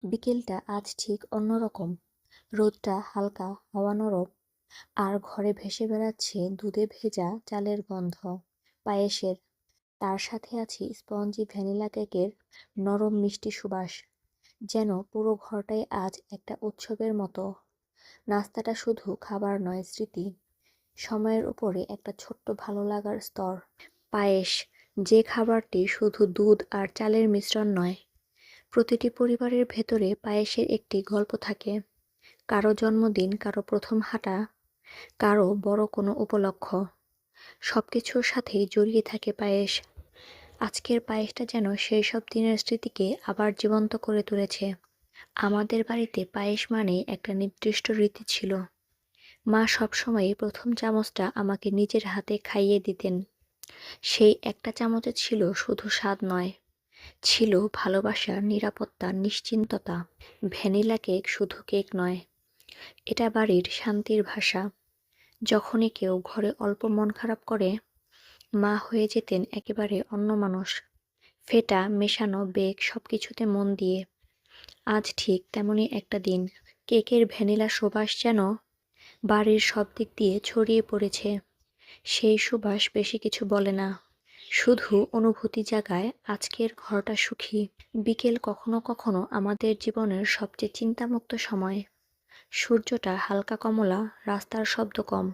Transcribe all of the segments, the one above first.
বিকেলটা আজ ঠিক অন্যরকম। রোদটা হালকা, হাওয়া নরম, আর ঘরে ভেসে বেড়াচ্ছে দুধে ভেজা চালের গন্ধ, পায়েসের। তার সাথে আছে স্পঞ্জি ভ্যানিলা কেকের নরম মিষ্টি সুবাস। যেন পুরো ঘরটাই আজ একটা উৎসবের মতো। নাস্তাটা শুধু খাবার নয়, স্মৃতি। সময়ের উপরে একটা ছোট্ট ভালো লাগার স্তর। পায়েস, যে খাবারটি শুধু দুধ আর চালের মিশ্রণ নয়। প্রতিটি পরিবারের ভেতরে পায়েসের একটি গল্প থাকে। কারো জন্মদিন, কারো প্রথম হাঁটা, কারো বড় কোনো উপলক্ষ। সবকিছুর সাথেই জড়িয়ে থাকে পায়েস। আজকের পায়েসটা যেন সেই সব দিনের স্মৃতিকে আবার জীবন্ত করে তুলেছে। আমাদের বাড়িতে পায়েস মানেই একটা নির্দিষ্ট রীতি ছিল। মা সবসময়ই প্রথম চামচটা আমাকে নিজের হাতে খাইয়ে দিতেন। সেই একটা চামচে ছিল শুধু স্বাদ নয়, ছিল ভালোবাসা, নিরাপত্তা, নিশ্চিন্ততা। ভ্যানিলা কেক শুধু কেক নয়, এটা বাড়ির শান্তির ভাষা। যখনই কেউ ঘরে অল্প মন খারাপ করে, মা হয়ে যেতেন একেবারে অন্য মানুষ। ফেটা, মেশানো, বেক সবকিছুতে মন দিয়ে। আজ ঠিক তেমনই একটা দিন। কেকের ভ্যানিলা সুবাস যেন বাড়ির সব দিক দিয়ে ছড়িয়ে পড়েছে। সেই সুবাস বেশি কিছু বলে না, শুধু অনুভূতি জাগায় আজকের ঘরটা সুখী। বিকেল কখনো কখনো আমাদের জীবনের সবচেয়ে চিন্তামুক্ত সময়। সূর্যটা হালকা কমলা, রাস্তার শব্দ কম,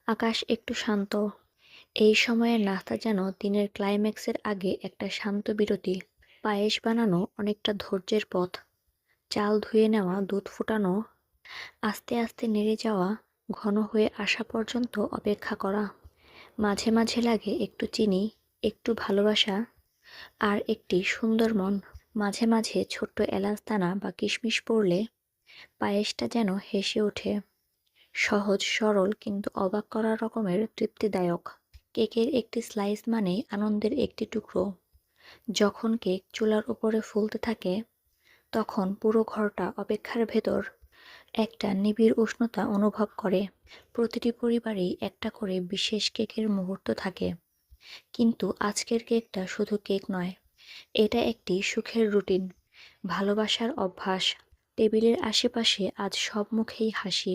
আকাশ একটু শান্ত। এই সময়ের নাস্তা যেন দিনের ক্লাইম্যাক্সের আগে একটা শান্ত বিরতি। পায়েস বানানো অনেকটা ধৈর্যের পথ। চাল ধুয়ে নেওয়া, দুধ ফুটানো, আস্তে আস্তে নেড়ে যাওয়া, ঘন হয়ে আসা পর্যন্ত অপেক্ষা করা। মাঝে মাঝে লাগে একটু চিনি, একটু ভালোবাসা, আর একটি সুন্দর মন। মাঝে মাঝে ছোট্ট এলাচ দানা বা কিশমিশ পড়লে পায়েসটা যেন হেসে ওঠে। সহজ, সরল, কিন্তু অবাক করা রকমের তৃপ্তিদায়ক। কেকের একটি স্লাইস মানে আনন্দের একটি টুকরো। যখন কেক চুলার উপরে ফুলতে থাকে, তখন পুরো ঘরটা অপেক্ষার ভেতর একটা নিবিড় উষ্ণতা অনুভব করে। প্রতিটি পরিবারেই একটা করে বিশেষ কেকের মুহূর্ত থাকে, কিন্তু আজকের কেকটা শুধু কেক নয়, এটা একটি সুখের রুটিন, ভালোবাসার অভ্যাস। টেবিলের আশেপাশে আজ সব মুখেই হাসি।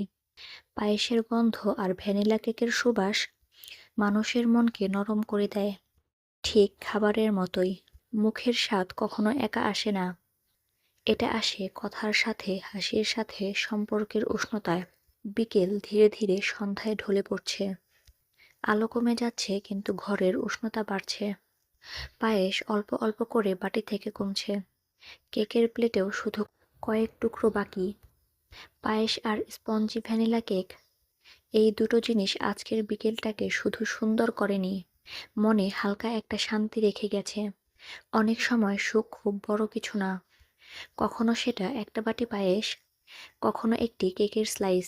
পায়েসের গন্ধ আর ভ্যানিলা কেকের সুবাস মানুষের মনকে নরম করে দেয়। ঠিক খাবারের মতোই, মুখের স্বাদ কখনো একা আসে না। এটা আসে কথার সাথে, হাসির সাথে, সম্পর্কের উষ্ণতায়। বিকেল ধীরে ধীরে সন্ধ্যায় ঢলে পড়ছে। আলো কমে যাচ্ছে, কিন্তু ঘরের উষ্ণতা বাড়ছে। পায়েস অল্প অল্প করে বাটি থেকে কমছে। কেকের প্লেটেও শুধু কয়েক টুকরো বাকি। পায়েস আর স্পঞ্জি ভ্যানিলা কেক, এই দুটো জিনিস আজকের বিকেলটাকে শুধু সুন্দর করেনি, মনে হালকা একটা শান্তি রেখে গেছে। অনেক সময় সুখ খুব বড় কিছু না, কখনো সেটা একটা বাটি পায়েস, কখনো একটি কেকের স্লাইস,